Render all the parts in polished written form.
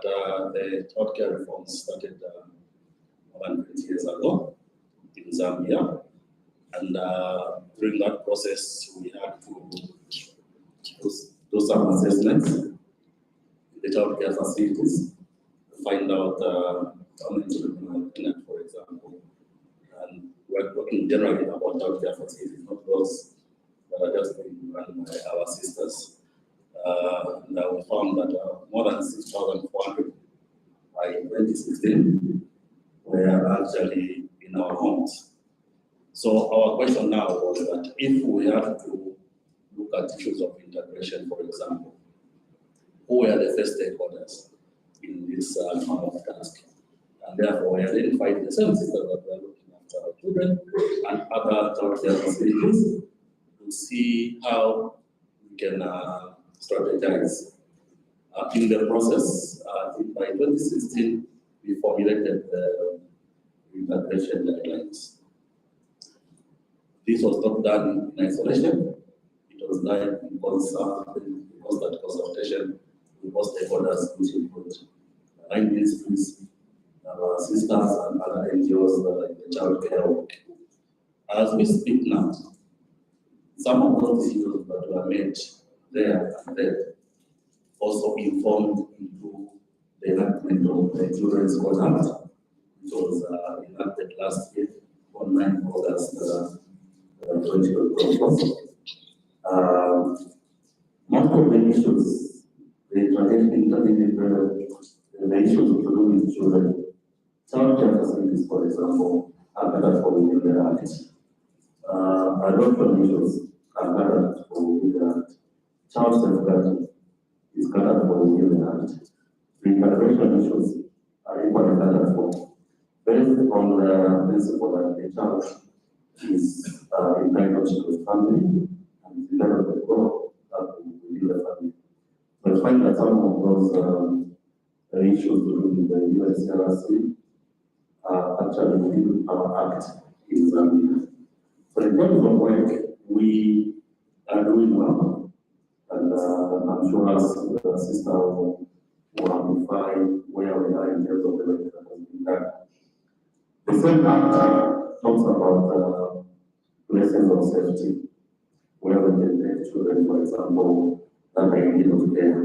the childcare reforms started more than 20 years ago in Zambia. And during that process, we had to do some assessments in the childcare facilities to find out how many children are pregnant, for example. And we're talking generally about childcare facilities, not those that are just being run by our sisters. And we found that more than 6,400 by 2016 were actually in our homes. So our question now was that if we have to look at issues of integration, for example, who were the first stakeholders in this form of task? And therefore, we identified the same sisters that were looking after our children and other childcare facilities to see how we can strategize. In the process, by 2016, we formulated the integration guidelines. This was not done in isolation. It was done in constant consultation with both stakeholders, which include line ministries, our sisters, and other NGOs like the child care work. As we speak now, some of those decisions that were made there and then also informed into the enactment of the Children's Code Act, which was enacted last year on 9 August 2024. Most of the issues, the issues to do with children, childcare facilities, for example, are gathered for within the Act. Adoption issues are gathered for within the Act. Child safeguarding is gathered for within the Act. Integration issues are equally gathered for, based on the principle that the child is entitled to the family and is entitled to grow up within the family. So I find that some of those issues to do with the USLRC are actually within our Act in Zambia. So in terms of work, we are doing well, and I'm sure as the sister will amplify where we are in terms of the work that has been done. The same Act talks about places of safety, where we can take children, for example, that are in need of care.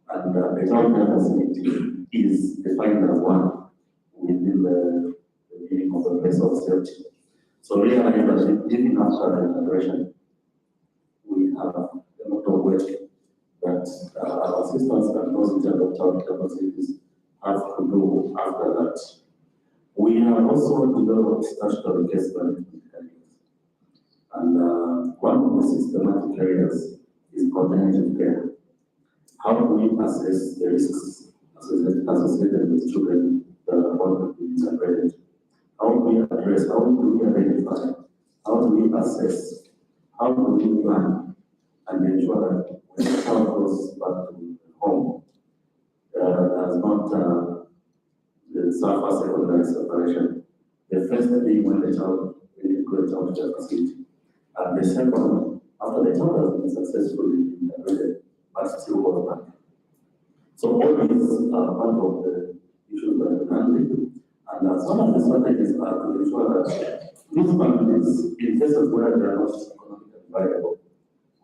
And the childcare facility is defined as one within the meaning of a place of safety. So realize that even after the integration, we have a lot of work that our sisters and those in charge of childcare facilities have to do after that. We have also developed statutory case management areas. And one of the systematic areas is coordinated care. How do we assess the risks associated with children that are going to be integrated? How do we address, how do we identify, how do we assess, how do we plan and ensure that when the child goes back to home, there's not the suffer secondary separation. The first thing when the child really goes to the facility, and the second, after the child has been successfully integrated, but still goes back. So all these are part of the issues that we're handling. And some of the strategies are to ensure that these families, in cases where they are not economically viable,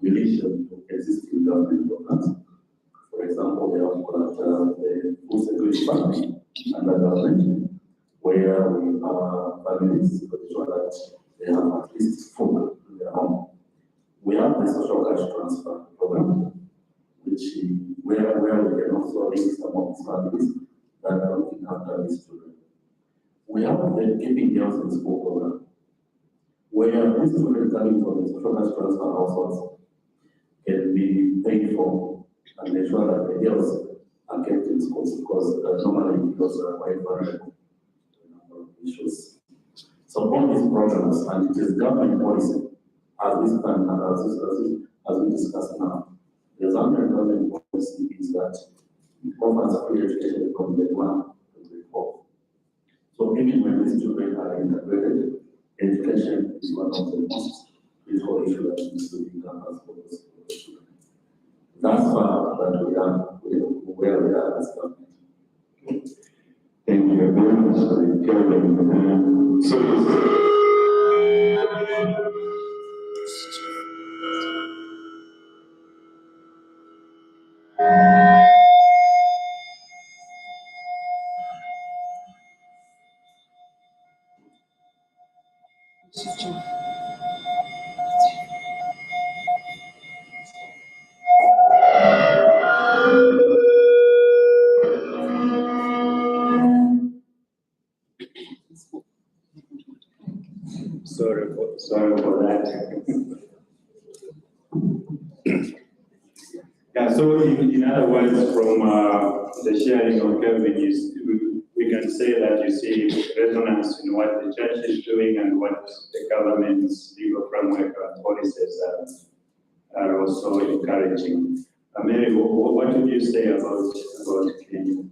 we reach them to existing government programs. For example, we have got the food security fund under government, where we have families to ensure that they have at least food in their home. We have the social cash transfer program, which where we can also link some of these families that are looking after these children. We have the Keeping Girls in School program, where these children coming from the social cash transfer households can be paid for and ensure that the girls are kept in schools, because normally because are quite vulnerable to a number of issues. So all these programs, and it is government policy, as we stand and as we discuss now, the Zambian government policy is that it offers free education from grade 1 to grade 4. So even when these children are integrated, education is one of the most critical issues that needs to be done as for those children. That's far that we are where we are as government. you very much, Kevin. Sorry for that. Yeah, so in other words, from the sharing of Kevin, we can say that you see resonance in what the church is doing and what the government's legal framework and policies are also encouraging. Mary, what would you say about Kenya?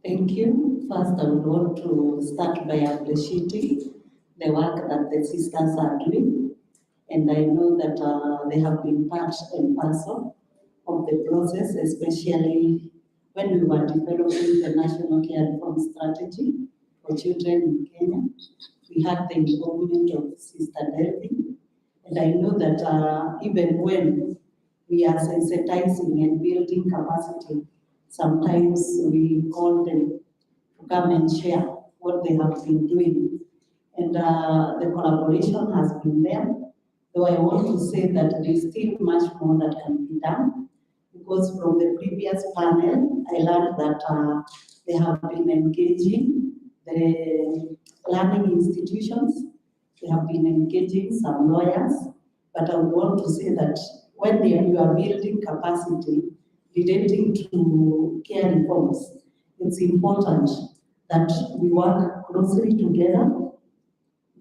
Thank you. First, I would want to start by appreciating the work that the sisters are doing. And I know that they have been part and parcel of the process, especially when we were developing the National Care Reform Strategy for Children in Kenya. We had the involvement of Sister Delvin. And I know that even when we are sensitizing and building capacity, sometimes we call them to come and share what they have been doing. And the collaboration has been there. Though I want to say that there is still much more that can be done, because from the previous panel, I learned that they have been engaging the learning institutions, they have been engaging some lawyers, but I would want to say that when you are building capacity relating to care reforms, it's important that we work closely together,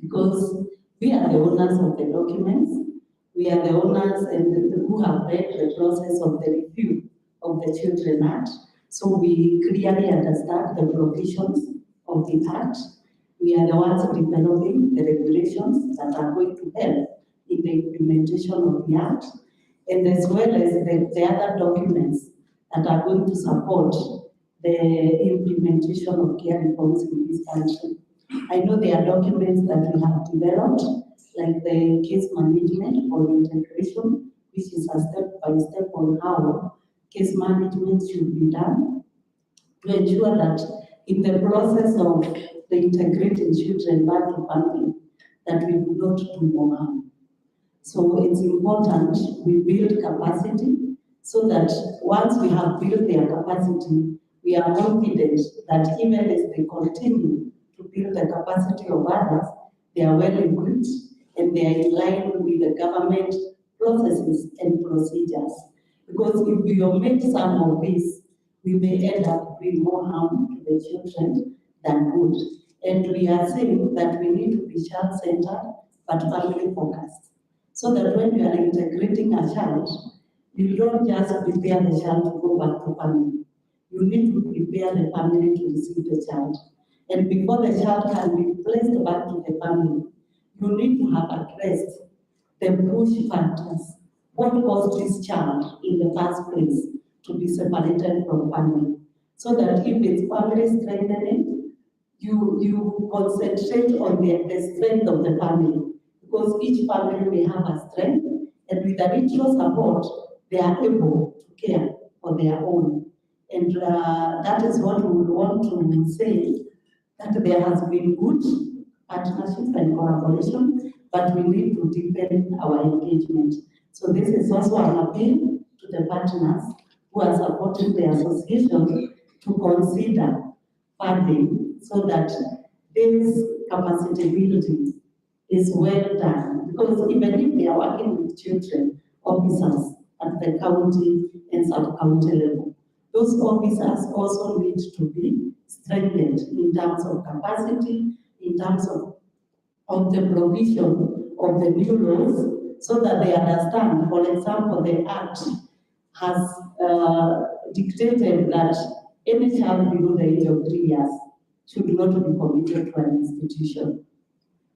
because we are the owners of the documents, we are the owners and who have read the process of the review of the Children Act, so we clearly understand the provisions of the Act. We are the ones developing the regulations that are going to help in the implementation of the Act, and as well as the other documents that are going to support the implementation of care reforms in this country. I know there are documents that we have developed, like the case management for integration, which is a step-by-step on how case management should be done to ensure that in the process of the integrating children back to family, that we do not do more harm. So it's important we build capacity so that once we have built their capacity, we are confident that even as they continue to build the capacity of others, they are well equipped and they are in line with the government processes and procedures. Because if we omit some of this, we may end up doing more harm to the children than good. And we are saying that we need to be child-centered but family-focused, so that when you are integrating a child, you don't just prepare the child to go back to family. You need to prepare the family to receive the child. And before the child can be placed back to the family, you need to have addressed the push factors. What caused this child in the first place to be separated from family? So that if it's family strengthening, you concentrate on the strength of the family. Because each family may have a strength, and with a mutual support, they are able to care for their own. And that is what we would want to say, that there has been good partnership and collaboration, but we need to deepen our engagement. So this is also an appeal to the partners who are supporting the association to consider funding so that this capacity building is well done. Because even if they are working with children, officers at the county and sub-county level, those officers also need to be strengthened in terms of capacity, in terms of the provision of the new laws, so that they understand. For example, the Act has dictated that any child below the age of 3 years should not be committed to an institution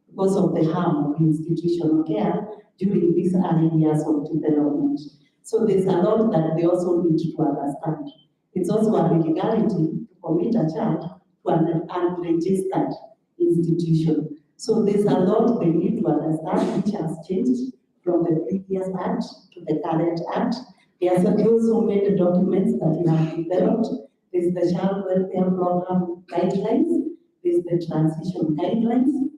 because of the harm of institutional care during these early years of development. So there's a lot that they also need to understand. It's also a legality to commit a child to an unregistered institution. So there's a lot they need to understand which has changed from the previous act to the current act. There are also many documents that we have developed. There's the Child Welfare Program guidelines, there's the transition guidelines,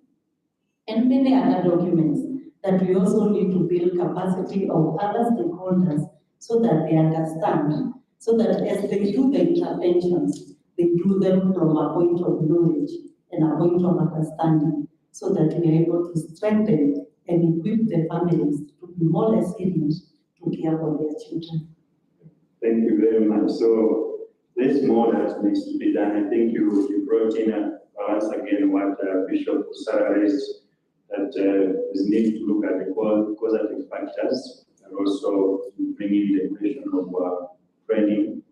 and many other documents that we also need to build capacity of other stakeholders so that they understand, so that as they do the interventions, they do them from a point of knowledge and a point of understanding, so that we are able to strengthen and equip the families to be more resilient to care for their children. Thank you very much. So there's more that needs to be done. I think you brought in once again what Bishop Sarah raised, that is need to look at the causative factors and also bring in the question of training.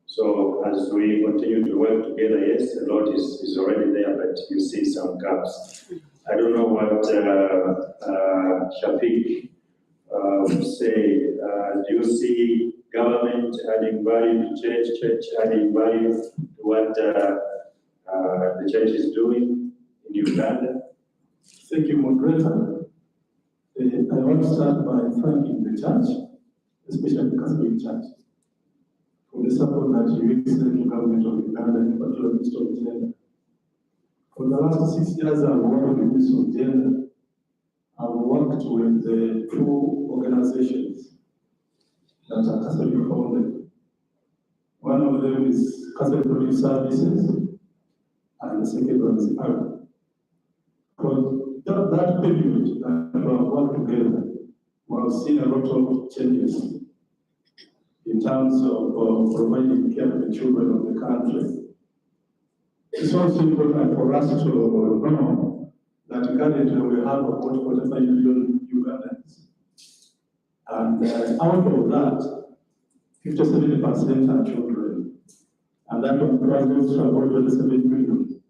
So as we continue to work together, yes, a lot is already there, but you see some gaps. I don't know what Shafiq would say. Do you see government adding value to church adding value to what the church is doing in Uganda? Thank you, moderator. I want to start by thanking the church, especially the Catholic Church, for the support that you extend to government of Uganda and particularly the ministry of gender. For the last 6 years, I've worked with the ministry of gender. I've worked with the two organizations that are Catholic founded. One of them is Catholic Relief Services, and the second one is ARC. For that period that we have worked together, we have seen a lot of changes in terms of providing care to the children of the country. It's also important for us to know that currently we have about 45 million Ugandans. And out of that, 57% are children. And that comprises about 27 million.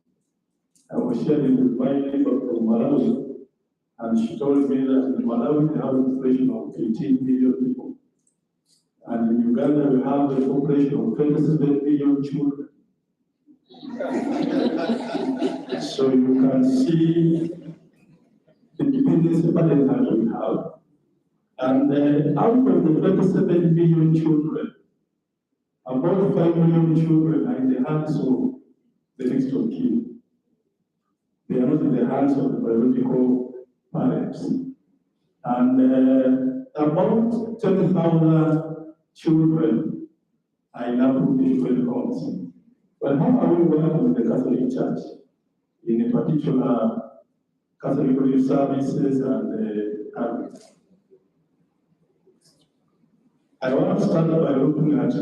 I was sharing with my neighbor from Malawi, and she told me that in Malawi we have a population of 18 million people. And in Uganda we have a population of 27 million children. So you can see the dependency pattern that we have. And out of the 27 million children, about 5 million children are in the hands of the next of kin. They are not in the hands of the biological parents. And about 10,000 children are in approved homes. But how are we working with the Catholic Church, in particular Catholic Relief Services and I want to start by looking at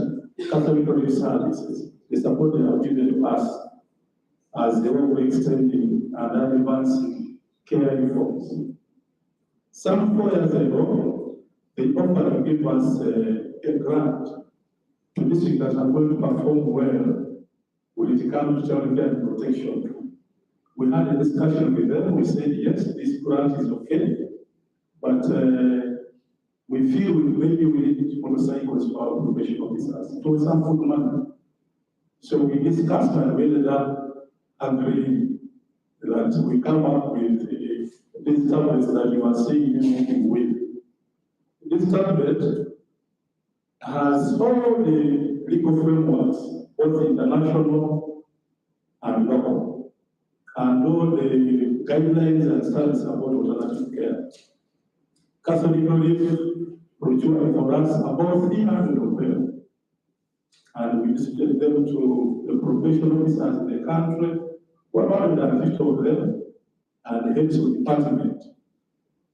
Catholic Relief Services, the support they have given us as they were extending and advancing care reforms. Some 4 years ago, they offered to give us a grant to districts that are going to perform well when it comes to child care and protection. We had a discussion with them. We said, yes, this grant is okay, but we feel maybe we need motorcycles for our probation officers. It was some good money. So we discussed and we ended up agreeing that we come up with these tablets that you are seeing moving with. This tablet has all the legal frameworks, both international and local, and all the guidelines and standards about alternative care. Catholic Relief procured for us about 300 of them, and we displayed them to the probation officers in the country, 150 of them, and the heads of department.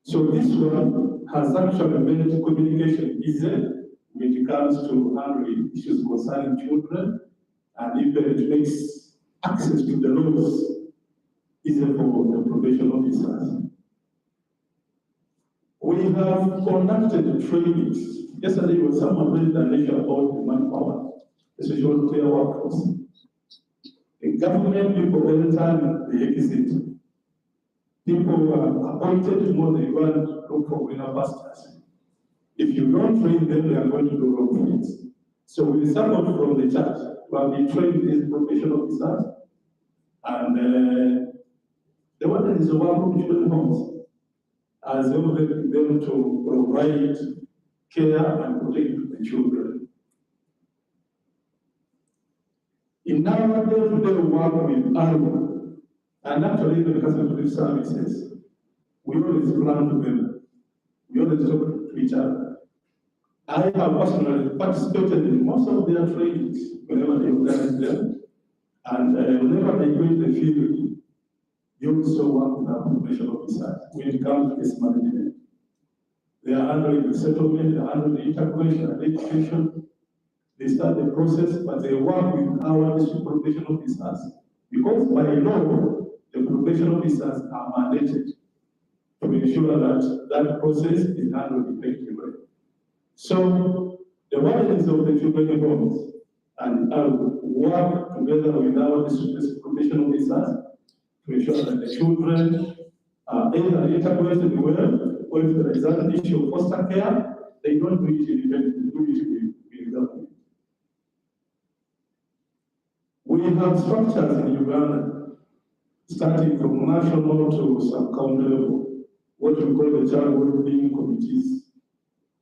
So this one has actually made communication easier when it comes to handling issues concerning children, and even it makes access to the laws easier for the probation officers. We have conducted trainings. Yesterday was someone raised an issue about the manpower, especially care workforce. The government people enter the exit. People are appointed more than one look for greener pastures. If you don't train them, they are going to do wrong things. So with support from the church, we have been trained these professional officers, and the one is the one who children homes, as helping them to provide care and protect the children. In our day-to-day work with ARU, and actually the Catholic services, we always plan together. We always talk to each other. I have personally participated in most of their trainings whenever they organize them, and whenever they go in the field, you also work with our professional officers when it comes to case management. They are handling the settlement, they are handling the integration and education. They start the process, but they work with our district professional officers because by law, the professional officers are mandated to ensure that that process is handled effectively. So the wardens of the children's homes and work together with our district professional officers to ensure that the children are either integrated well, or if there is an issue of foster care, they don't do it independently, do it with government. We have structures in Uganda, starting from national to sub-county level, what we call the child well-being committees.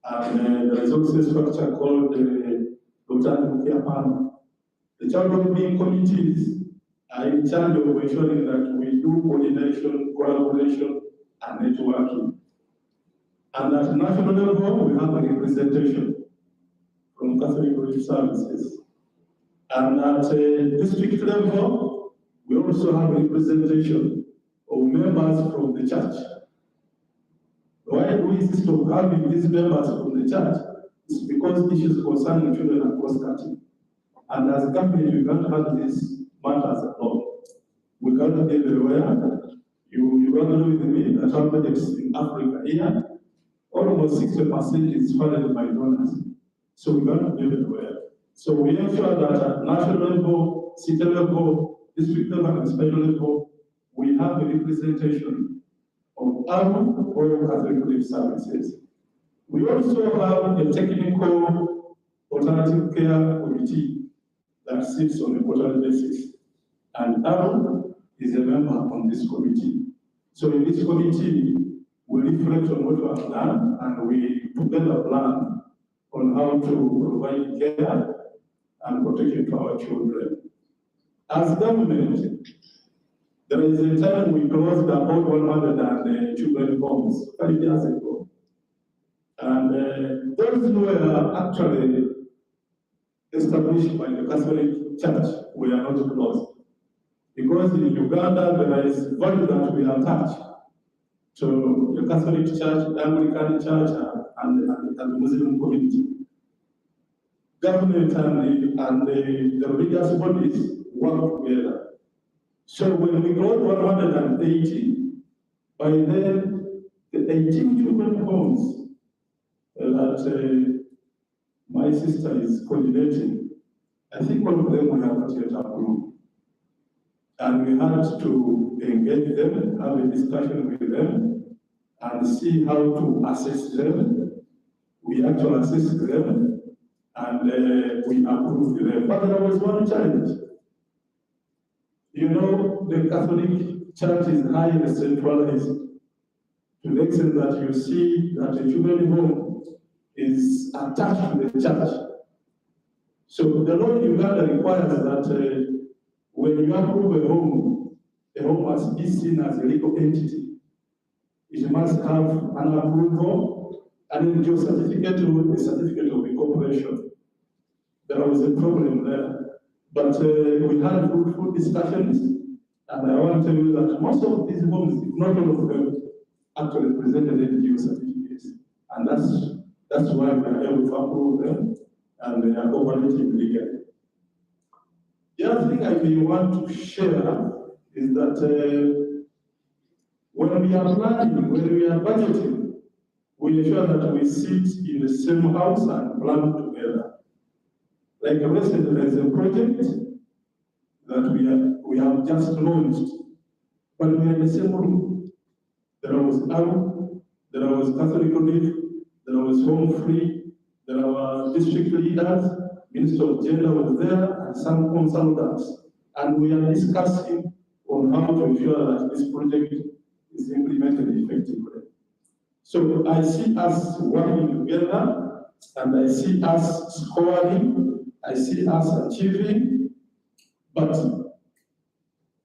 And there is also a structure called the Botanical Care Panel. The child well-being committees are in charge of ensuring that we do coordination, collaboration, and networking. And at national level, we have a representation from Catholic Relief Services. And at district level, we also have a representation of members from the church. Why do we insist on having these members from the church? It's because issues concerning children are cross-cutting. And as a company, we can't have these matters alone. We cannot be everywhere. You got to know with me that our projects in Africa here, almost 60% is funded by donors. So we got to be everywhere. So we ensure that at national level, city level, district level, and special level, we have a representation of our oral Catholic Relief Services. We also have a technical alternative care committee that sits on a quarterly basis. And Aaron is a member on this committee. So in this committee, we reflect on what we have done and we together plan on how to provide care and protection to our children. As government, there is a time we closed about 100 children's homes 5 years ago. And those were actually established by the Catholic Church were not closed. Because in Uganda, there is value that we attach to the Catholic Church, the Anglican Church, and the Muslim community. Government and the religious bodies work together. So when we got 180, by then the 18 children's homes that my sister is coordinating, I think all of them we have not yet approved. And we had to engage them, have a discussion with them, and see how to assess them. We actually assessed them, and we approved them. But there was one challenge. You know, the Catholic Church is highly centralized to the extent that you see that a children's home is attached to the church. So the law in Uganda requires that when you approve a home must be seen as a legal entity. It must have an approval, and then certificate or a certificate of incorporation. There was a problem there. But we had fruitful discussions, and I want to tell you that most of these homes, if not all of them, actually presented NGO certificates. And that's why we are able to approve them, and they are operating legally. The other thing I may want to share is that when we are planning, when we are budgeting, we ensure that we sit in the same house and plan together. Like recently, there is a project that we have just launched, but we are in the same room. There was ARU, there was Catholic Relief, there was was home free. There were district leaders, Minister of Gender was there, and some consultants. And we are discussing on how to ensure that this project is implemented effectively. So I see us working together, and I see us scoring, I see us achieving, but on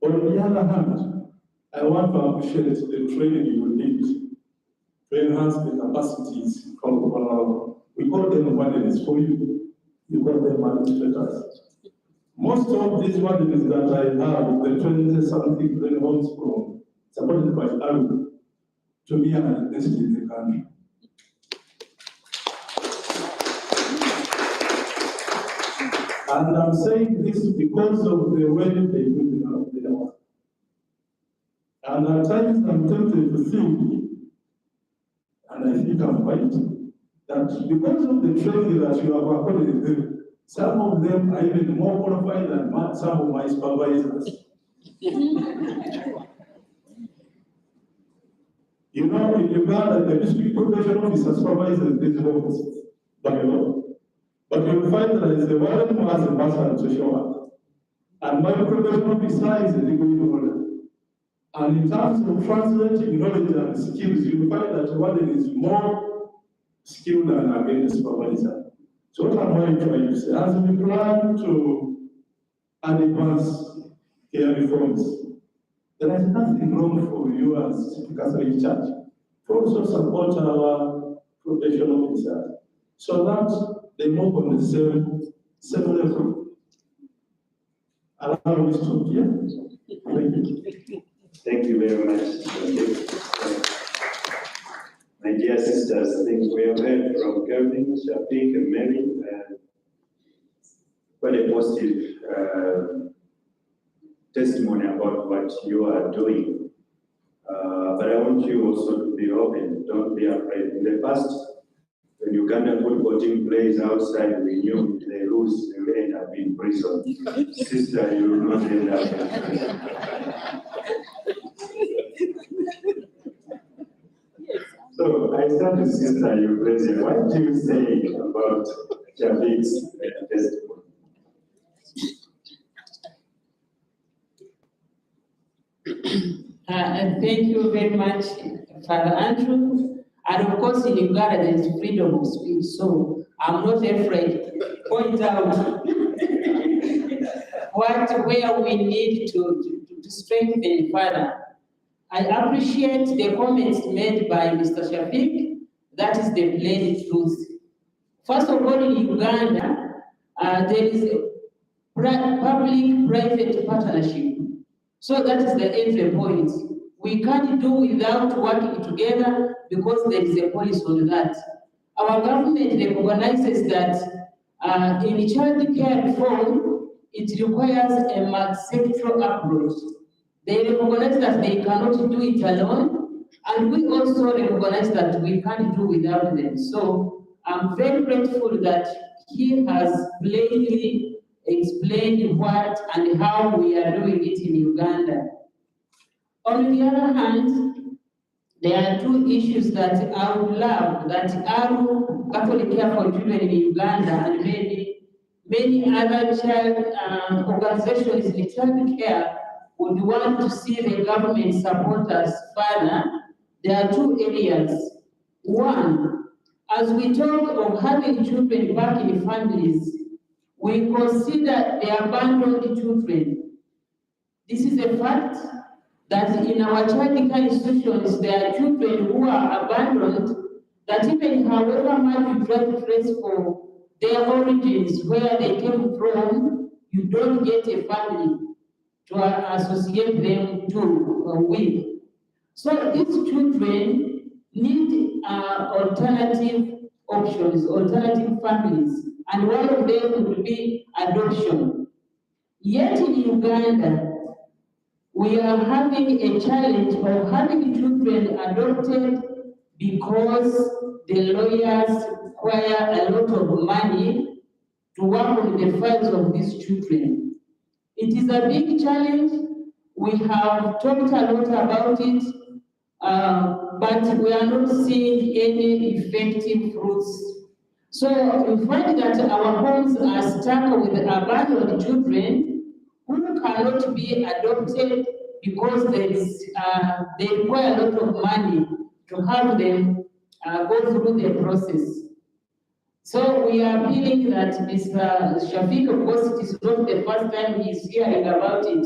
the other hand, I want to appreciate the training you will need to enhance the capacities of, we call them wardens for you, you call them administrators. Most of these wardens that I have, the 20-something training homes from, supported by ARU, to me are the best in the country. And I'm saying this because of the way they do their work. And at times I'm tempted to think, and I think I'm right, that because of the training that you have accorded them, some of them are even more qualified than some of my supervisors. You know, in Uganda, the district probation officer supervises these offices by law. But you'll find that it's the warden who has a master to show up. And my probation officer is a legal order. And in terms of translating knowledge and skills, you'll find that the warden is more skilled than again the supervisor. So what am I trying to say? As we plan to advance care reforms, there is nothing wrong for you as Catholic Church to also support our probation officers so that they move on the same level. Allow me to stop here. Thank you. Thank you very much. My dear sisters, I think we have heard from Convening, Shafiq, and Mary, quite a positive testimony about what you are doing. But I want you also to be open, don't be afraid. In the past, when Ugandan football team plays outside, we knew they lose, they will end up in prison. Sister, you will not end up in prison. So I start with Sister Euphrasia. What do you say about Shafiq's testimony? And thank you very much, Father Andrew. And of course, in Uganda, there is freedom of speech, so I'm not afraid to point out where we need to strengthen further. I appreciate the comments made by Mr. Shafiq. That is the plain truth. First of all, in Uganda, there is a public-private partnership. So that is the entry point. We can't do without working together because there is a policy on that. Our government recognizes that in child care reform, it requires a multi-sectoral approach. They recognize that they cannot do it alone, and we also recognize that we can't do without them. So I'm very grateful that he has plainly explained what and how we are doing it in Uganda. On the other hand, there are two issues that I would love that ARU, Catholic Care for Children in Uganda, and many other child organizations in child care would want to see the government support us further. There are two areas. One, as we talk of having children back in families, we consider the abandoned children. This is a fact that in our child care institutions, there are children who are abandoned, that even however much you try to trace for their origins, where they came from, you don't get a family to associate them to with. So these children need alternative options, alternative families, and one of them would be adoption. Yet in Uganda, we are having a challenge of having children adopted because the lawyers require a lot of money to work on the files of these children. It is a big challenge. We have talked a lot about it, but we are not seeing any effective fruits. So we find that our homes are stuck with abandoned children who cannot be adopted because they require a lot of money to have them go through the process. So we are feeling that Mr. Shafiq, of course, it is not the first time he is hearing about it.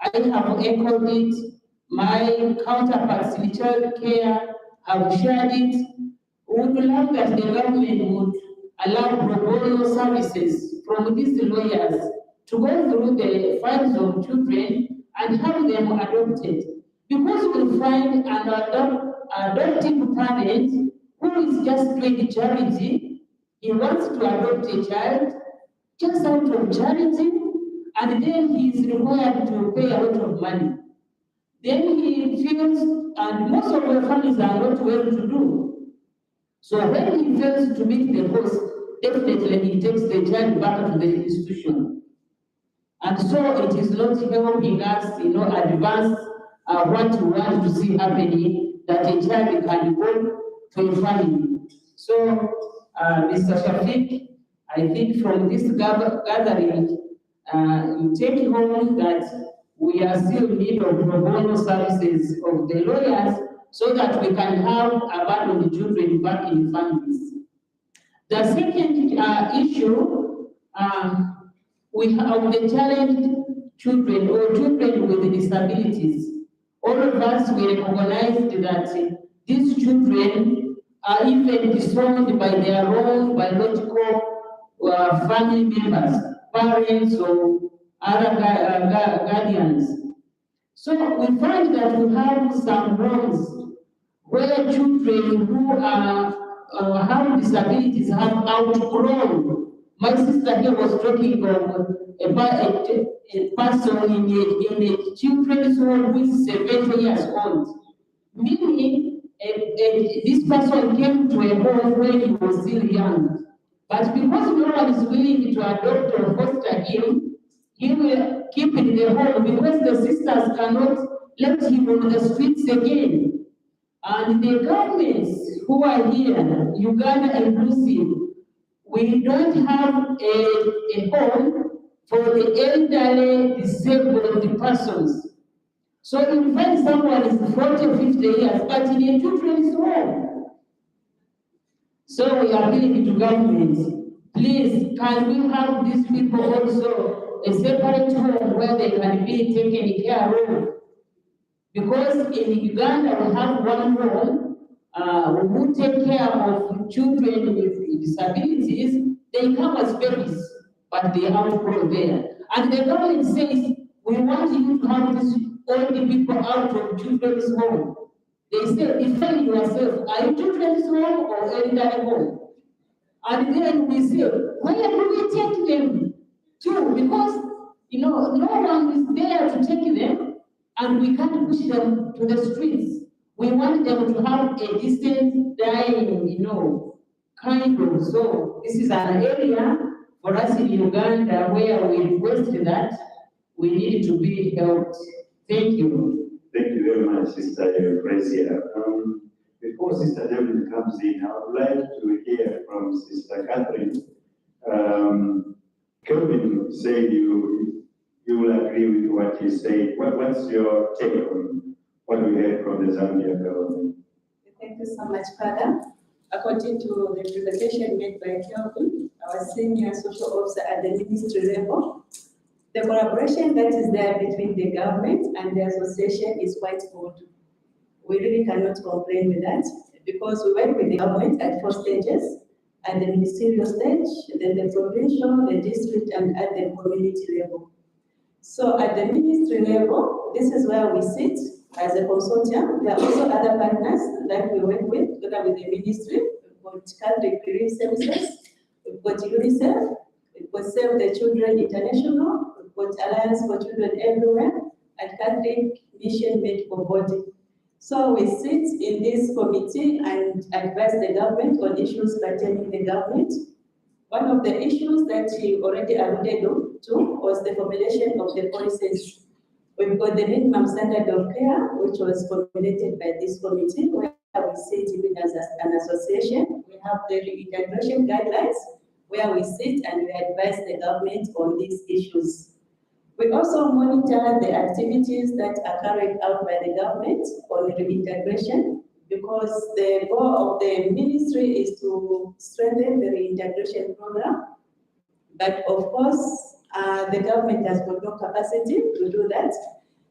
I have echoed it. My counterparts in child care have shared it. We would love that the government would allow pro bono services from these lawyers to go through the files of children and have them adopted. Because we find an adoptive parent who is just doing charity, he wants to adopt a child just out of charity, and then he is required to pay a lot of money. Then he feels, and most of the families are not well to do. So when he fails to meet the cost, definitely he takes the child back to the institution. And so it is not helping us, advance what we want to see happening, that a child can go to a family. So, Mr. Shafiq, I think from this gathering, you take home that we are still in need of pro bono services of the lawyers so that we can have abandoned children back in families. The second issue, we have the challenged children or children with disabilities. All of us, we recognized that these children are even disowned by their own biological family members, parents or other guardians. So we find that we have some homes where children who have disabilities have outgrown. My sister here was talking of a person in a children's home who is 70 years old, meaning this person came to a home when he was still young. But because no one is willing to adopt or foster him, he will keep in the home because the sisters cannot let him on the streets again. And the governments who are here, Uganda inclusive, we don't have a home for the elderly disabled persons. So you find someone is 40 or 50 years, but in a children's home. So we are appealing to government, please, can we have these people also a separate home where they can be taken care of? Because in Uganda we have one home who take care of children with disabilities. They come as babies, but they outgrow there. And the government says, we want you to have these old people out of children's home. They say, defend yourself, are you children's home or elderly home? And then we say, where do we take them to? Because, no one is there to take them, and we can't push them to the streets. We want them to have a decent dying, kind of. So this is an area for us in Uganda where we request that we need to be helped. Thank you. Thank you very much, Sister Frazier. Before Sister Devlin comes in, I would like to hear from Sister Catherine. Kelvin said you will agree with what he said. What's your take on what we heard from the Zambia government? Thank you so much, Father. According to the presentation made by Kelvin, our senior social officer at the ministry level, the collaboration that is there between the government and the association is quite good. We really cannot complain with that because we work with the government at 4 stages, at the ministerial stage, then the provincial, the district, and at the community level. So at the ministry level, this is where we sit as a consortium. There are also other partners that we work with, together with the ministry. We've got Catholic Relief Services, we've got UNICEF, we've got Save the Children International, we've got Alliance for Children Everywhere, and Catholic Mission Medical Body. So we sit in this committee and advise the government on issues pertaining to the government. One of the issues that he already alluded to was the formulation of the policies We've got the minimum standard of care, which was formulated by this committee, where we sit even as an association. We have the reintegration guidelines, where we sit and we advise the government on these issues. We also monitor the activities that are carried out by the government on reintegration, because the goal of the ministry is to strengthen the reintegration program. But of course, the government has got no capacity to do that.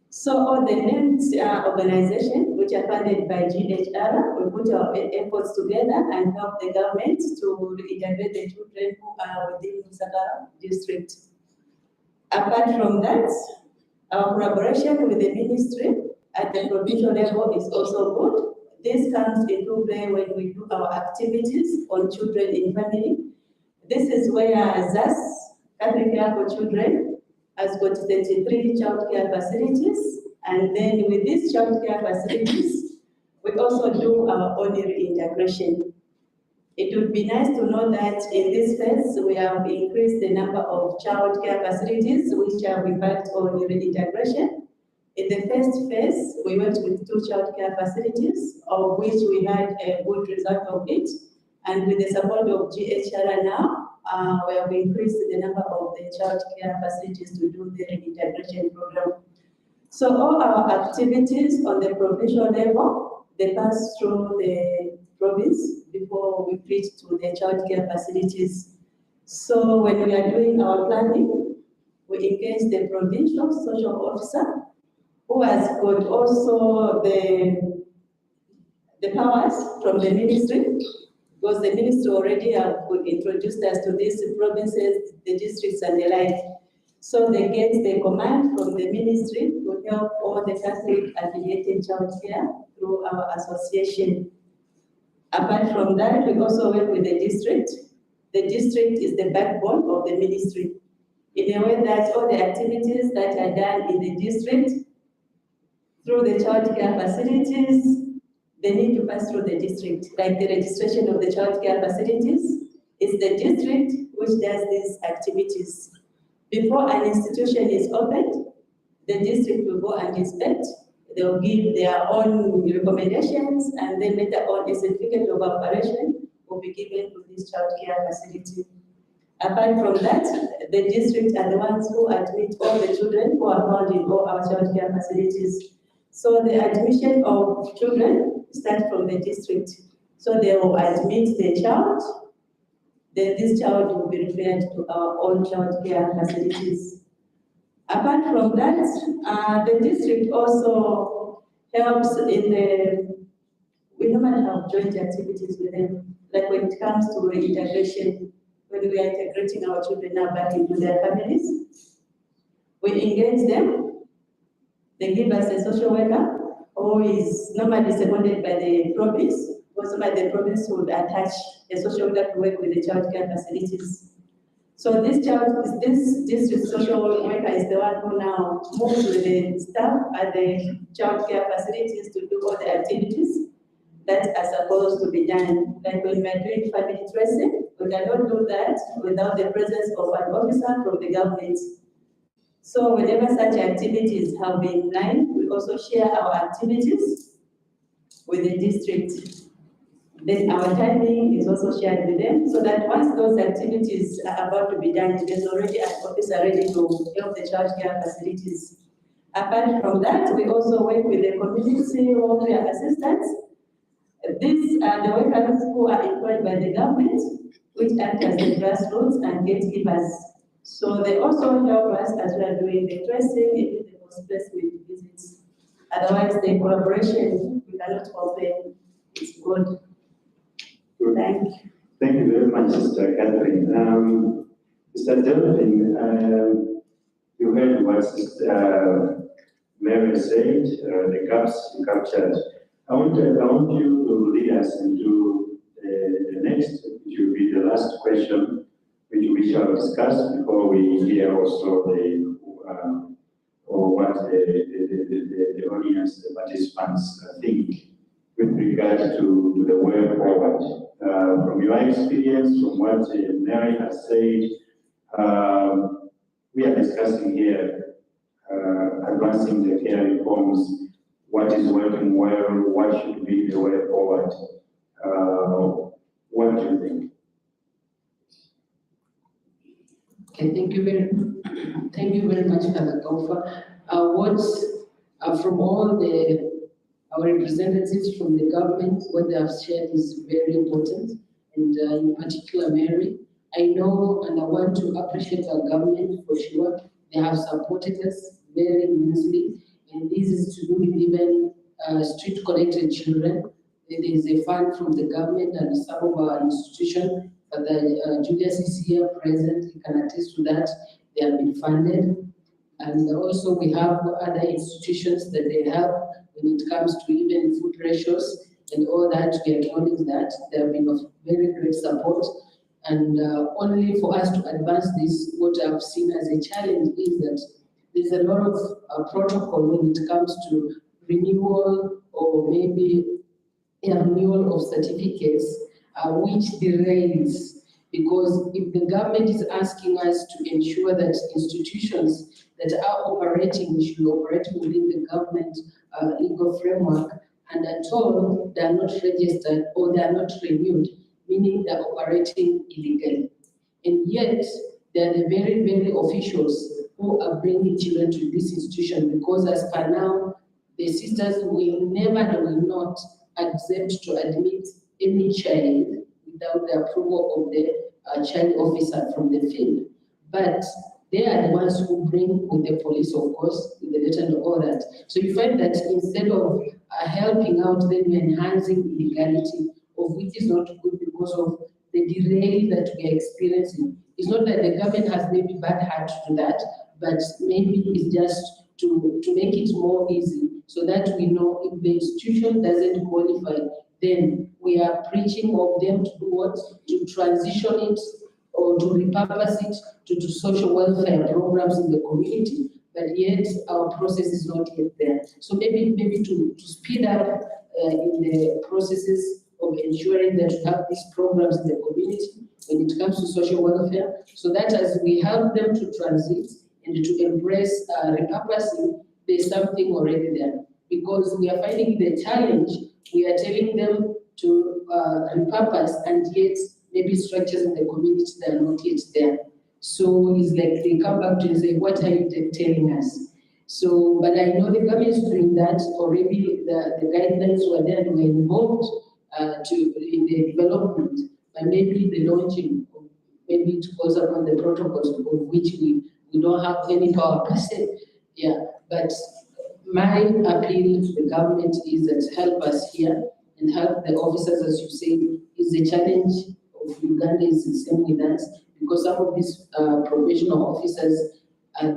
So all the named organizations, which are funded by GHR, we put our efforts together and help the government to reintegrate the children who are within Lusaka district. Apart from that, our collaboration with the ministry at the provincial level is also good. This comes into play when we do our activities on children in family. This is where ZAS, Catholic Care for Children, has got 33 child care facilities. And then with these child care facilities, we also do our own reintegration. It would be nice to know that in this phase, we have increased the number of child care facilities which have embarked on reintegration. In the first phase, we went with 2 child care facilities, of which we had a good result of it. And with the support of GHR now, we have increased the number of the child care facilities to do the reintegration program. So all our activities on the provincial level, they pass through the province before we reach to the child care facilities. So when we are doing our planning, we engage the provincial social officer, who has got also the powers from the ministry, because the ministry already have introduced us to these provinces, the districts and the like. So they get the command from the ministry to help all the Catholic affiliated child care through our association. Apart from that, we also work with the district. The district is the backbone of the ministry, in a way that all the activities that are done in the district through the child care facilities, they need to pass through the district. Like the registration of the child care facilities, it's the district which does these activities. Before an institution is opened, the district will go and inspect. They will give their own recommendations, and then later on a certificate of operation will be given to this child care facility. Apart from that, the district are the ones who admit all the children who are found in all our child care facilities. So the admission of children starts from the district. So they will admit the child, then this child will be referred to our own child care facilities. Apart from that, the district also helps in we normally have joint activities with them, like when it comes to reintegration, when we are integrating our children now back into their families. We engage them, they give us a social worker, who is normally seconded by the province, because normally the province would attach a social worker to work with the child care facilities. So this district social worker is the one who now moves with the staff at the child care facilities to do all the activities that are supposed to be done. Like when we are doing family tracing, we cannot do that without the presence of an officer from the government. So whenever such activities have been planned, we also share our activities with the district. Then our timing is also shared with them, so that once those activities are about to be done, there's already an officer ready to help the child care facilities. Apart from that, we also work with the community welfare assistants. These are the workers who are employed by the government, which act as the grassroots and gatekeepers. So they also help us as we are doing the tracing, even the post-placement visits. Otherwise, the collaboration, we cannot open, it's good. Thank you. Thank you very much, Sister Catherine. Mr. Delphine, you heard what Sister Mary said, the gaps you captured. I want you to lead us into the next, which will be the last question, which we shall discuss before we hear also what the audience, the participants think with regard to the way forward. From your experience, from what Mary has said, we are discussing here advancing the care reforms, what is working well, what should be the way forward. What do you think? Okay, thank you very much, Father Kaufa. From all our representatives from the government, what they have shared is very important, and in particular, Mary, I know and I want to appreciate our government for sure. They have supported us very immensely, and this is to do with even street-connected children. There is a fund from the government and some of our institutions, but Julius is here present, he can attest to that. They have been funded. And also we have other institutions that they help when it comes to even food ratios and all that. We acknowledge that. They have been of very great support. And only for us to advance this, what I've seen as a challenge is that there's a lot of protocol when it comes to renewal or maybe renewal of certificates, which derails. Because if the government is asking us to ensure that institutions that are operating should operate within the government legal framework, and at all they are not registered or they are not renewed, meaning they are operating illegally. And yet, they are the very, very officials who are bringing children to this institution, because as per now, the sisters will never and will not accept to admit any child without the approval of the child officer from the field. But they are the ones who bring with the police, of course, with the letter and all that. So you find that instead of helping out, then you're enhancing illegality, of which is not good because of the delay that we are experiencing. It's not that the government has maybe bad heart to do that, but maybe it's just to make it more easy, so that we know if the institution doesn't qualify, then we are preaching of them to do what? To transition it or to repurpose it to do social welfare programs in the community, but yet our process is not yet there. So maybe to speed up in the processes of ensuring that we have these programs in the community when it comes to social welfare, so that as we help them to transit and to embrace repurposing, there's something already there. Because we are finding the challenge, we are telling them to repurpose, and yet maybe structures in the community that are not yet there. So it's like they come back to and say, what are you telling us? So, but I know the government is doing that already. The guidelines were there and were involved in the development, but maybe the launching, maybe it goes upon the protocols of which we don't have any power per se. Yeah, but my appeal to the government is that help us here and help the officers, as you say, is the challenge of Uganda is the same with us, because some of these professional officers,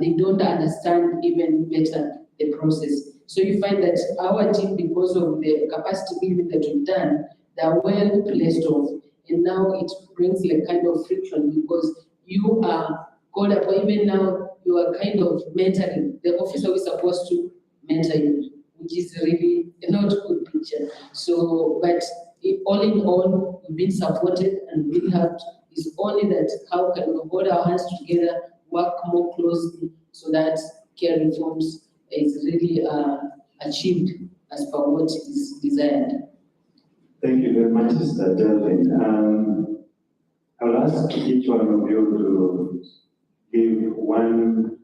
they don't understand even better the process. So you find that our team, because of the capacity building that we've done, they are well placed off. And now it brings a kind of friction, because you are called upon, even now you are kind of mentoring. The officer is supposed to mentor you, which is really not a good picture. So, but all in all, we've been supported and we helped. It's only that how can we hold our hands together, work more closely, so that care reforms is really achieved as per what is desired. Thank you very much, Mr. Delvin. I'll ask each one of you to give one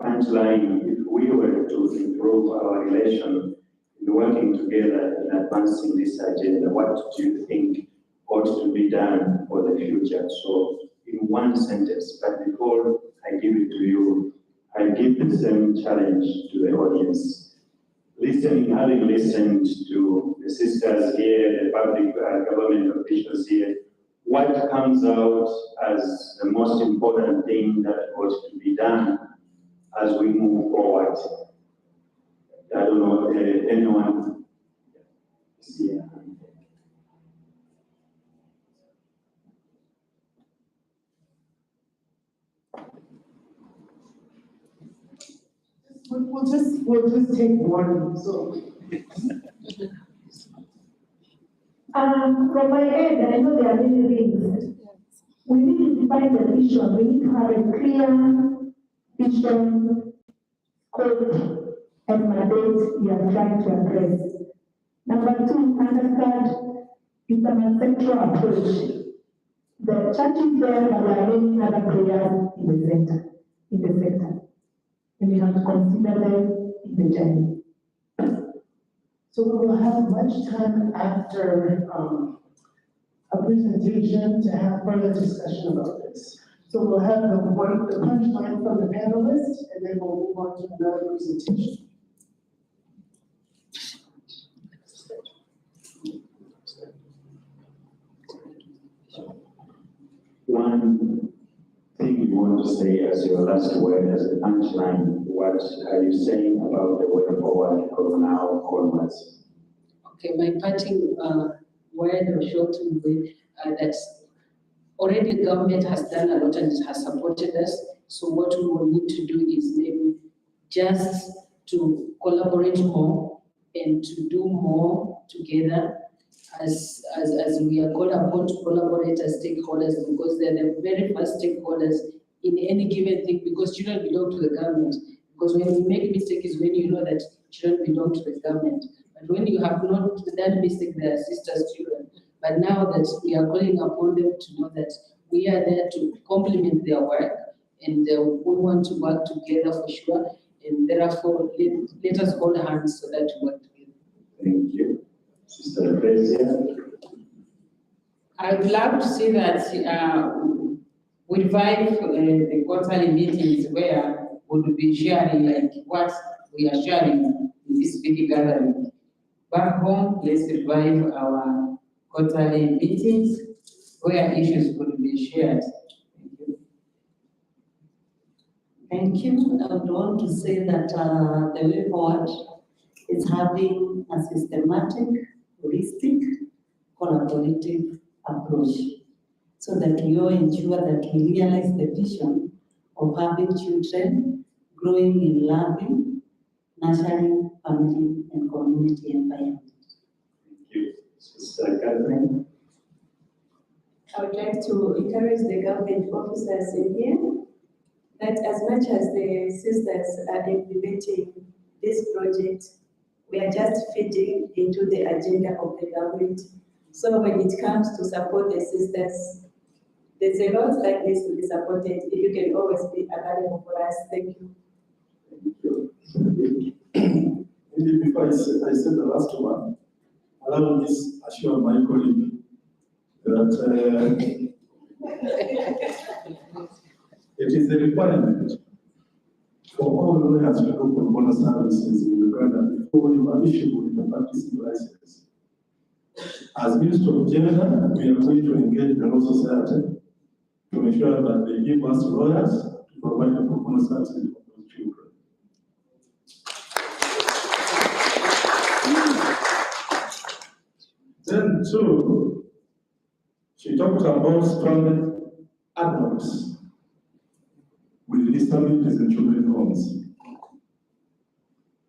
punchline. If we were to improve our relation in working together in advancing this agenda, what do you think ought to be done for the future? So in one sentence, but before I give it to you, I give the same challenge to the audience. Having listened to the sisters here, the public government officials here, what comes out as the most important thing that ought to be done as we move forward? I don't know, anyone? Yeah. We'll just take one. So, from my end, I know there are many things. We need to define the vision. We need to have a clear vision scope and mandate we are trying to address. Number two, understand it's an ancestral approach. The churches there are many other players in the sector, and we have to consider them in the journey. So we will have much time after a presentation to have further discussion about this. So we'll have the punchline from the panelists, and then we'll move on to another presentation. One thing you want to say as your last word, as the punchline, what are you saying about the way forward from now onwards? Okay, my parting word or short way that already the government has done a lot and it has supported us. So what we will need to do is maybe just to collaborate more and to do more together as we are called upon to collaborate as stakeholders, because they're the very first stakeholders in any given thing, because children belong to the government. Because when you make mistake is when you know that children belong to the government. But when you have not done mistake, they are sisters' children. But now that we are calling upon them to know that we are there to complement their work, and we want to work together for sure, and therefore let us hold hands so that we work together. Thank you. Sister President. I would love to see that we revive the quarterly meetings where we will be sharing like what we are sharing in this big gathering. Back home, let's revive our quarterly meetings where issues will be shared. Thank you. I would want to say that the way forward is having a systematic, holistic, collaborative approach, so that we all ensure that we realize the vision of having children growing in loving, nurturing family and community environment. Thank you. Sister Convening. I would like to encourage the government officers in here that as much as the sisters are implementing this project, we are just fitting into the agenda of the government. So when it comes to support the sisters, there's a lot that needs to be supported. You can always be available for us. Thank you. Maybe before I said the last one, allow me to assure my colleague that it is a requirement for all lawyers to look for bonus services in Uganda before you are issued with the practicing license. As Minister of Gender, we are going to engage the Law Society to ensure that they give us lawyers to provide the bonus services for those children. Then two, she talked about stranded adults with disabilities in children's homes.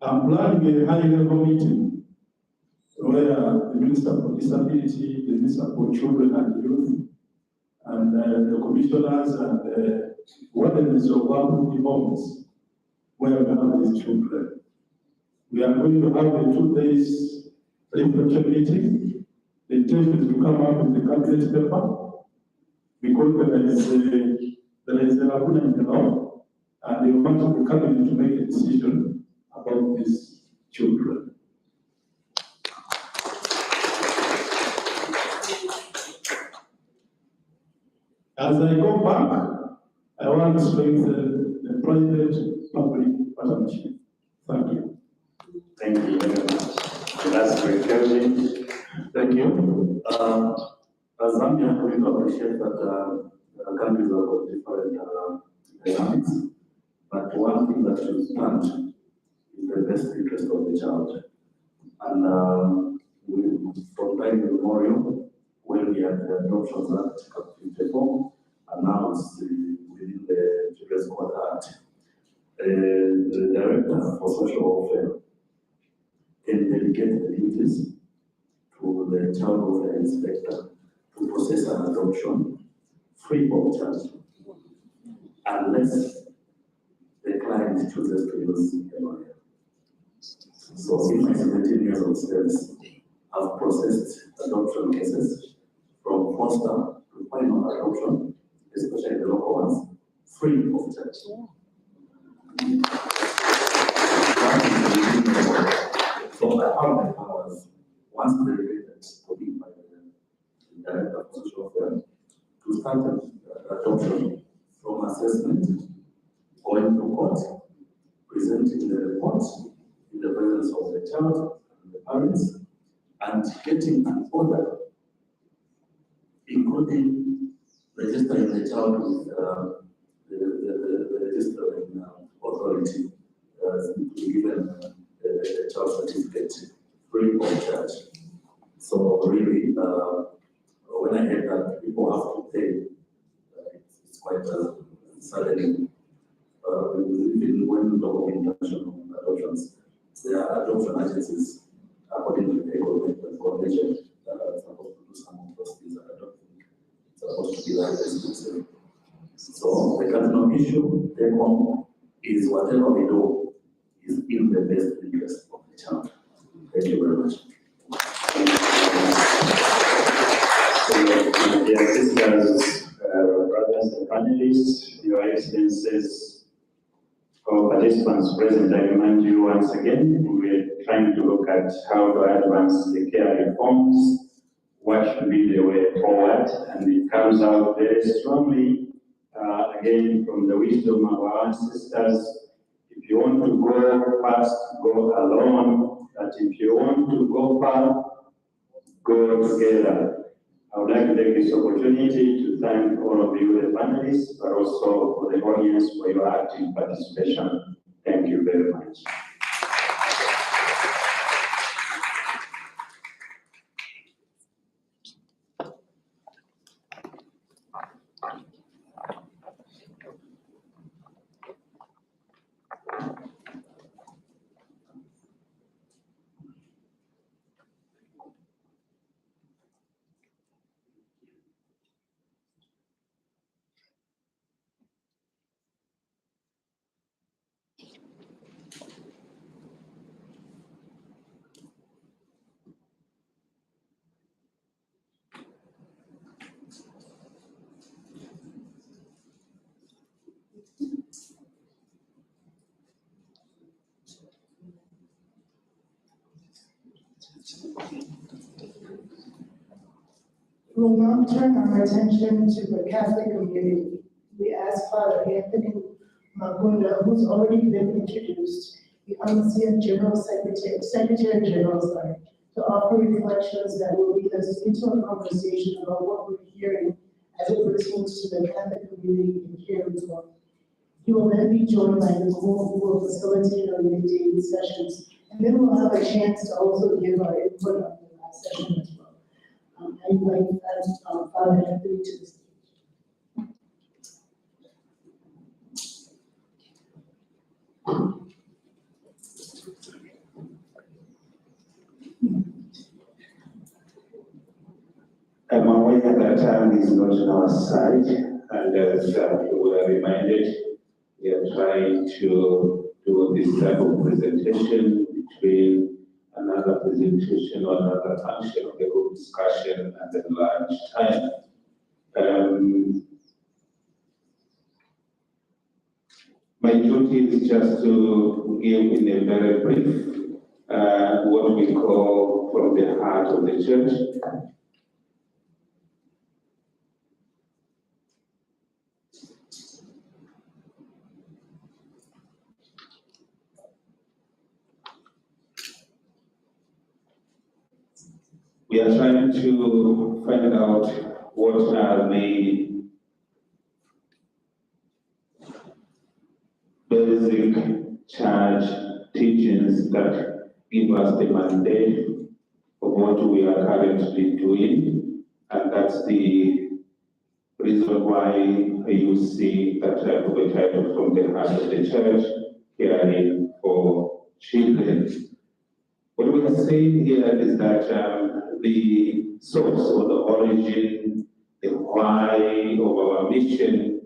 I'm planning a high-level meeting where the Minister for Disability, the Minister for Children and Youth, and the commissioners and the wardens of our homes where we have these children. We are going to have a 2 days reflection meeting. The intention is to come up with the cabinet paper because there is a lacuna in the law, and they want the cabinet to make a decision about these children. As I go back, I want to strengthen the private-public partnership. Thank you. Thank you very much. That's very encouraging. Thank you. As Zambia, we appreciate that countries have got different dynamics, but one thing that should stand is the best interest of the child. And from time immemorial, when we had the Adoptions Act of 54, and now it's within the Children's Court Act, the Director for Social Welfare can delegate the duties to the child welfare inspector to process an adoption free of charge, unless the client it chooses to use yellow hair. So in my 17 years of service, I've processed adoption cases from foster to final adoption, especially the local ones, free of charge. So I have my powers, once delegated to me by the Director of Social Affairs, to start adoption from assessment, going to court, presenting the report in the presence of the child and the parents, and getting an order, including registering the child with the registering authority, to be given the child certificate free of charge. So really, when I heard that people have to pay, it's quite saddening. Even when we talk of international adoptions, there are adoption agencies, according to the Economic Convention, that are supposed to do some of those things that I don't think it's supposed to be that expensive. So the cardinal issue, take home, is whatever we do is in the best interest of the child. Thank you very much. So, dear sisters, brothers and panelists, Your Excellencies, for participants present, I remind you once again, we're trying to look at how to advance the care reforms, what should be the way forward, and it comes out very strongly, again, from the wisdom of our ancestors. If you want to go fast, go alone, but if you want to go far, go together. I would like to take this opportunity to thank all of you, the panelists, but also for the audience for your active participation. Thank you very much. We will now turn our attention to the Catholic community. We ask Father Anthony Magunda, who's already been introduced, the Omniscient General Secretary General, to offer reflections that will lead us into a conversation about what we're hearing as it pertains to the Catholic community in care reform. He will then be joined by Nicole, who will facilitate our midday sessions, and then we'll have a chance to also give our input on the last session as well. I invite Father Anthony to the stage. I'm aware that time is not on our side, and as we were reminded, we are trying to do this type of presentation between another presentation or another function of the group discussion and the lunch time. My duty is just to give in a very brief what we call from the heart of the church. We are trying to find out what are the basic church teachings that give us the mandate of what we are currently doing, and that's the reason why you see that type of a title from the heart of the church, caring for children. What we are saying here is that the source or the origin, the why of our mission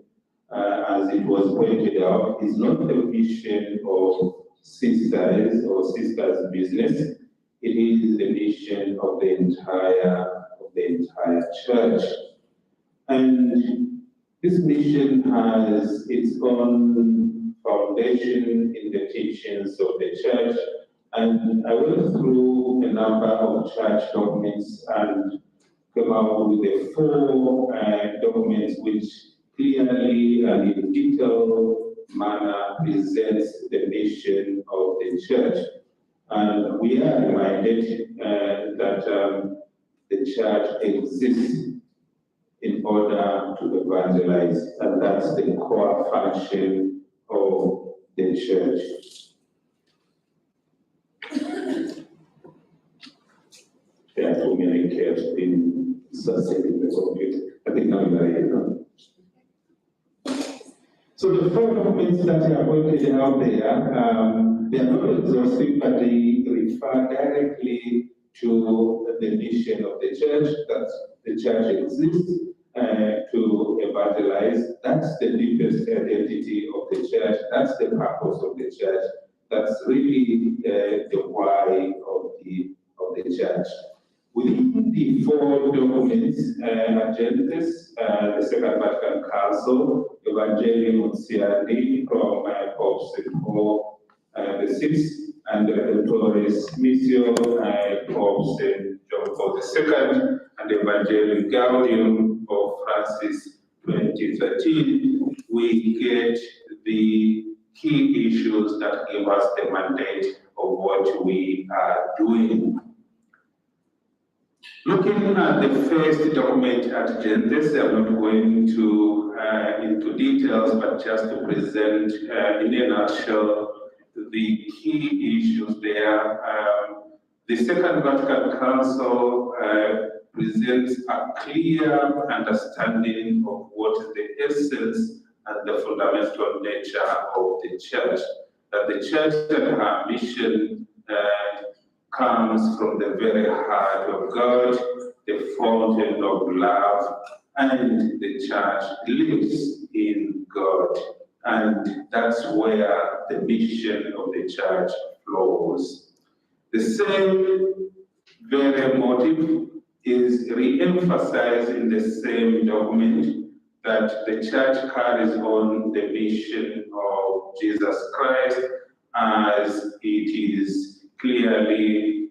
as it was pointed out, is not the mission of sisters or sisters' business. It is the mission of the entire church. And this mission has its own foundation in the teachings of the church. And I went through a number of church documents and came out with the 4 documents which clearly and in detailed manner presents the mission of the church. And we are reminded that the church exists in order to evangelize, and that's the core function of the church. There are too many cares in succeeding the computer. I think I'm very So the 4 documents that are pointed out there, they are not exhaustive, but they refer directly to the mission of the church, that the church exists to evangelize. That's the deepest identity of the church. That's the purpose of the church. That's really the why of the church. Within the 4 documents, Agendas, the Second Vatican Council, Evangelium Nuntiandi from Pope St. Paul VI, and the Redemptoris Missio, Pope St. John Paul II, and the Evangelium Gaudium of Francis 2013, we get the key issues that give us the mandate of what we are doing. Looking at the first document at Genesis, I'm not going to into details, but just to present in a nutshell the key issues there. The Second Vatican Council presents a clear understanding of what is the essence and the fundamental nature of the church. That the church and her mission comes from the very heart of God, the fountain of love, and the church lives in God. And that's where the mission of the church flows. The same very motive is re-emphasized in the same document, that the church carries on the mission of Jesus Christ as it is clearly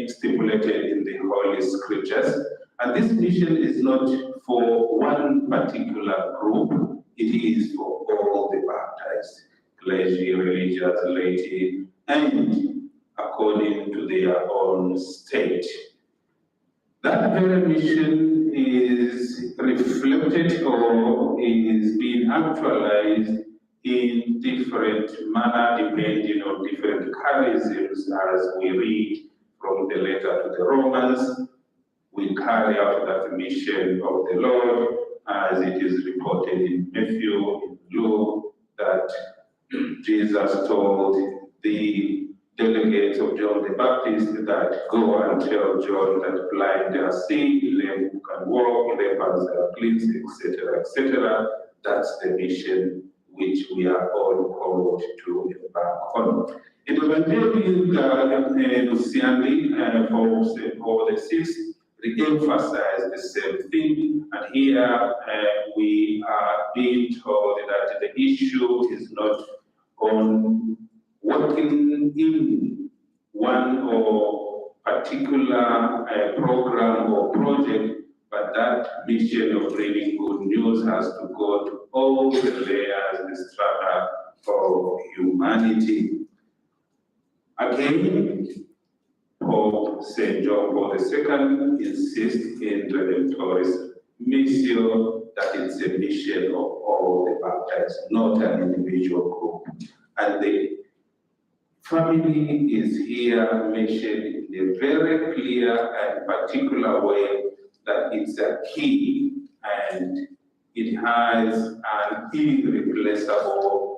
stipulated in the Holy Scriptures. And this mission is not for one particular group, it is for all the baptized, clergy, religious, laity, and according to their own state. That very mission is reflected or is being actualized in different manner depending on different charisms as we read from the letter to the Romans. We carry out that mission of the Lord as it is reported in Matthew, in Luke, that Jesus told the delegates of John the Baptist that go and tell John that blind are seen, lame can walk, lepers are cleansed, etc., etc. That's the mission which we are all called to embark on. In the Evangelium Nuntiandi for St. Paul VI, re-emphasize the same thing, and here we are being told that the issue is not on working in one or particular program or project, but that mission of bringing good news has to go to all the layers, the strata of humanity. Again, Pope St. John Paul II insists in Redemptoris Missio that it's a mission of all the baptized, not an individual group. And the family is here mentioned in a very clear and particular way, that it's a key and it has an irreplaceable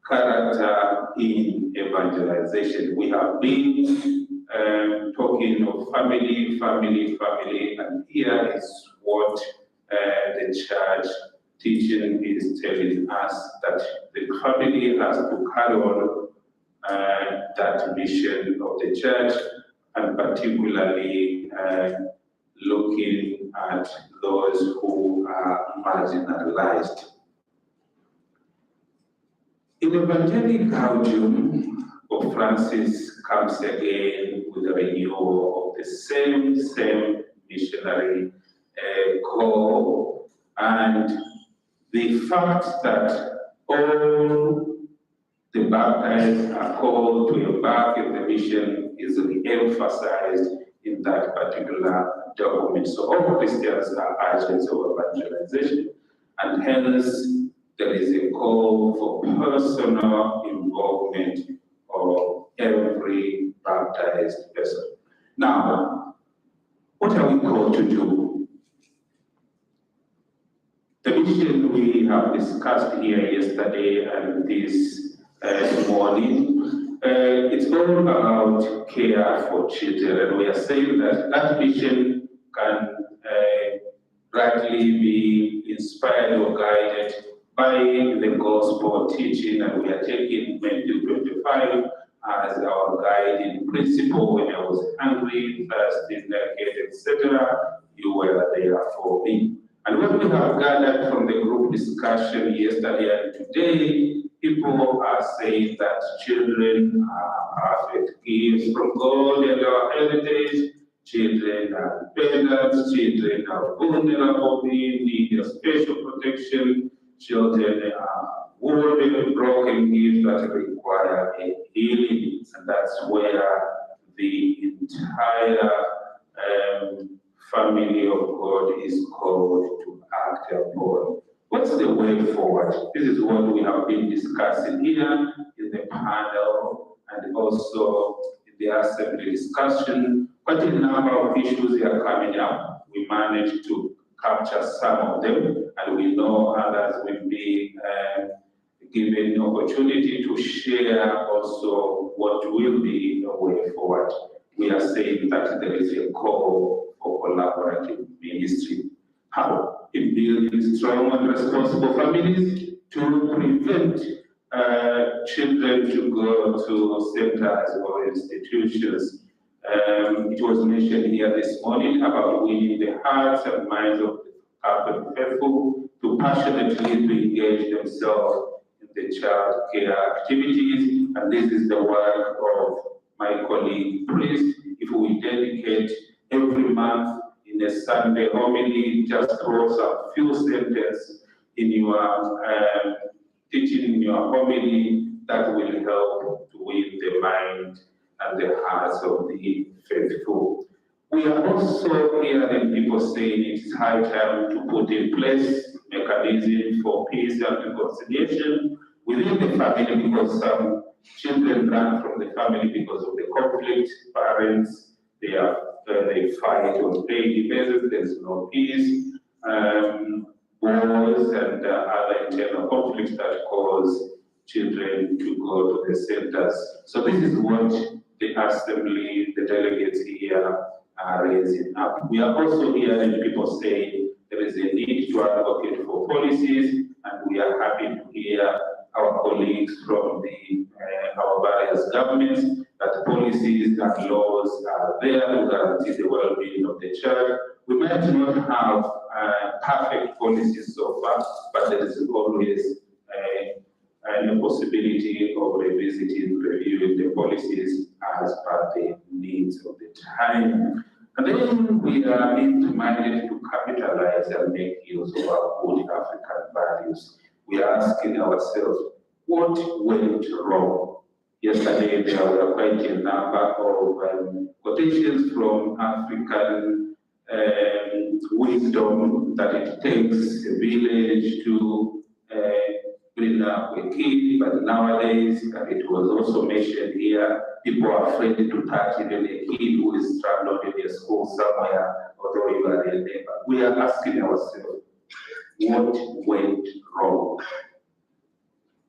character in evangelization. We have been talking of family, and here is what the church teaching is telling us that the family has to carry on that mission of the church, and particularly looking at those who are marginalized. In Evangelic Gaudium, Pope Francis comes again with a renewal of the same missionary call, and the fact that all the baptized are called to embark in the mission is re-emphasized in that particular document. So all Christians are agents of evangelization, and hence there is a call for personal involvement of every baptized person. Now, what are we called to do? The mission we have discussed here yesterday and this morning, it's all about care for children. And we are saying that that mission can rightly be inspired or guided by the gospel teaching, and we are taking Matthew 25 as our guiding principle. When I was hungry, thirsty, naked, etc., you were there for me. And what we have gathered from the group discussion yesterday and today, people are saying that children are perfect gifts from God and our heritage. Children are dependent, children are vulnerable, need a special protection. Children are wounded, broken gifts that require a healing, and that's where the entire family of God is called to act upon. What's the way forward? This is what we have been discussing here in the panel and also in the assembly discussion. Quite a number of issues are coming up. We managed to capture some of them, and we know others will be given opportunity to share also what will be a way forward. We are saying that there is a call for collaborative ministry. How? In building strong and responsible families to prevent children to go to centers or institutions. It was mentioned here this morning about winning the hearts and minds of the Catholic faithful to passionately engage themselves in the child care activities, and this is the work of my colleague priest. If we dedicate every month in a Sunday homily, just throw some few sentences in your teaching in your homily, that will help to win the mind and the hearts of the faithful. We are also hearing people saying it is high time to put in place mechanisms for peace and reconciliation within the family, because some children run from the family because of the conflict. Parents, they fight on daily basis. There's no peace. Wars and other internal conflicts that cause children to go to the centers. So this is what the assembly, the delegates here are raising up. We are also hearing people say there is a need to advocate for policies, and we are happy to hear our colleagues from our various governments that policies and laws are there to guarantee the well-being of the child. We might not have perfect policies so far, but there is always a possibility of revisiting, reviewing the policies as per the needs of the time. And then we are minded to capitalize and make use of our good African values. We are asking ourselves, what went wrong? Yesterday there were quite a number of quotations from African wisdom that it takes a village to bring up a kid, but nowadays, and it was also mentioned here, people are afraid to touch even a kid who is stranded in a school somewhere, although you are a neighbor. We are asking ourselves, what went wrong?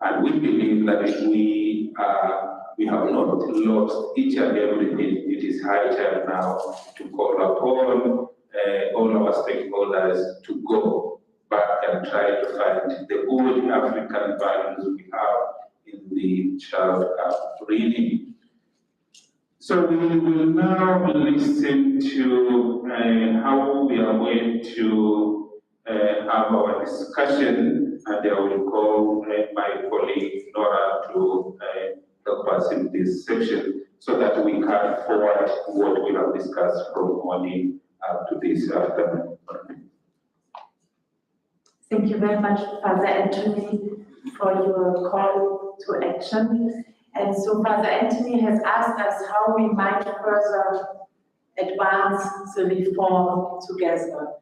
And we believe that we have not lost each and everything. It is high time now to call upon all our stakeholders to go back and and try to find the good African values we have in the child reading. So we will now listen to how we are going to have our discussion, and I will call my colleague Nora to help us in this section so that we can forward what we have discussed from morning up to this afternoon. Thank you very much, Father Anthony, for your call to action. And so Father Anthony has asked us how we might further advance the reform together.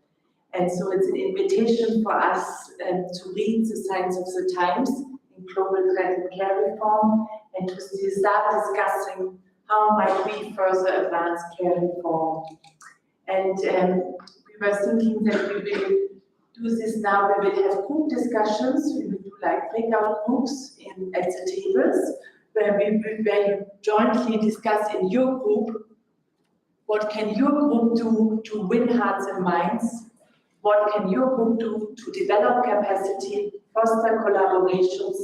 And so it's an invitation for us to read the Signs of the Times in Global Threat and Care Reform, and to start discussing how might we further advance care reform. And we were thinking that we will do this now. We will have group discussions. We will do like breakout groups at the tables, where you jointly discuss in your group what can your group do to win hearts and minds, what can your group do to develop capacity, foster collaborations,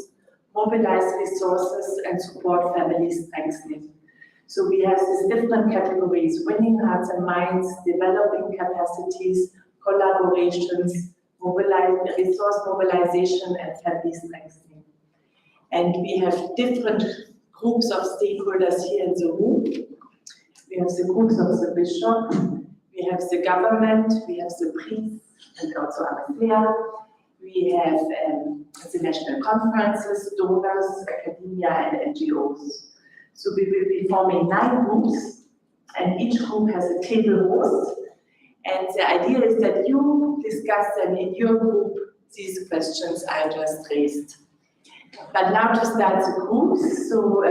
mobilize resources, and support family strengthening. So we have these different categories: winning hearts and minds, developing capacities, collaborations, resource mobilization, and family strengthening. And we have different groups of stakeholders here in the room. We have the groups of the bishop, we have the government, we have the priests, and also Amelia. We have the national conferences, donors, academia, and NGOs. So we will be forming 9 groups, and each group has a table host. And the idea is that you discuss them in your group these questions I just raised. But now to start the groups, so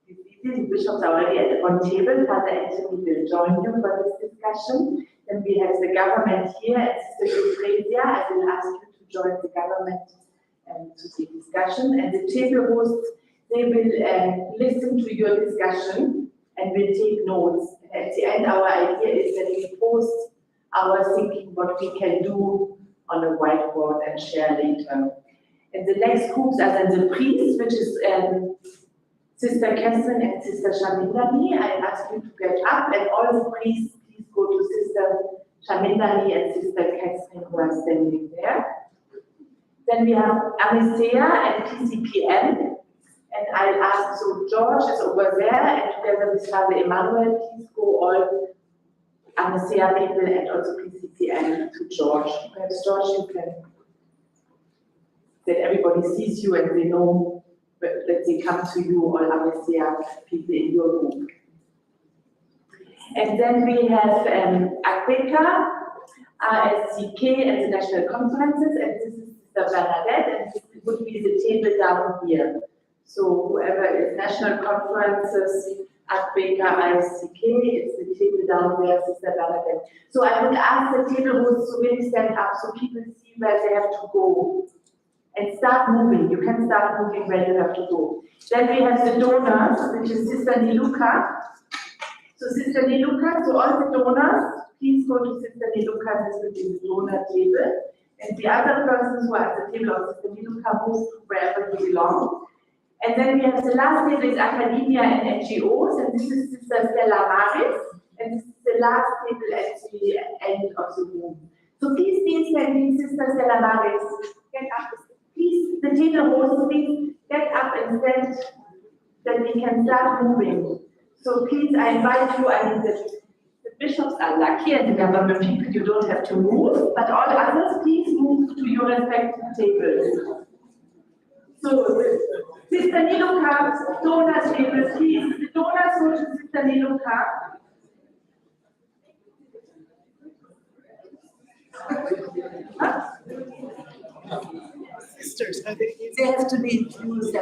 the bishops are already at one table. Father Anthony will join you for this discussion. Then we have the government here, and Sister Euphrasia. I will ask you to join the government to the discussion. And the table hosts, they will listen to your discussion and will take notes. And at the end, our idea is that we post our thinking, what we can do on a whiteboard and share later. And the next groups are then the priests, which is Sister Catherine and Sister Shamindani. I ask you to get up, and all the priests, please go to Sister Shamindani and Sister Catherine, who are standing there. Then we have Amisea and PCPM. And I'll ask, so George is over there, and together with Father Emmanuel, please go all Amisea people and also PCPM to George. Perhaps George, you can, that everybody sees you and they know that they come to you, all Amisea people in your group. And then we have ACWECA, RSCK, and the national conferences, and this is Sister Bernadette, and this would be the table down here. So whoever is national conferences, ACWECA, RSCK, it's the table down there, Sister Bernadette. So I would ask the table hosts to really stand up so people see where they have to go. And start moving. You can start moving where you have to go. Then we have the donors, which is Sister Niluka. So Sister Niluka, so all the donors, please go to Sister Niluka, this will be the donor table. And the other persons who are at the table of Sister Niluka move wherever you belong. And then we have the last table is academia and NGOs, and this is Sister Stella Maris, and this is the last table at the end of the room. So please be standing, Sister Stella Maris, get up. Please, the table hosts, please get up and stand, that we can start moving. So please, I invite you, I mean, the bishops are lucky and the government people, you don't have to move, but all others, please move to your respective tables. So, Sister Niluka, donor table, please. The donors go to Sister Niluka. Sisters, I think they have to be used.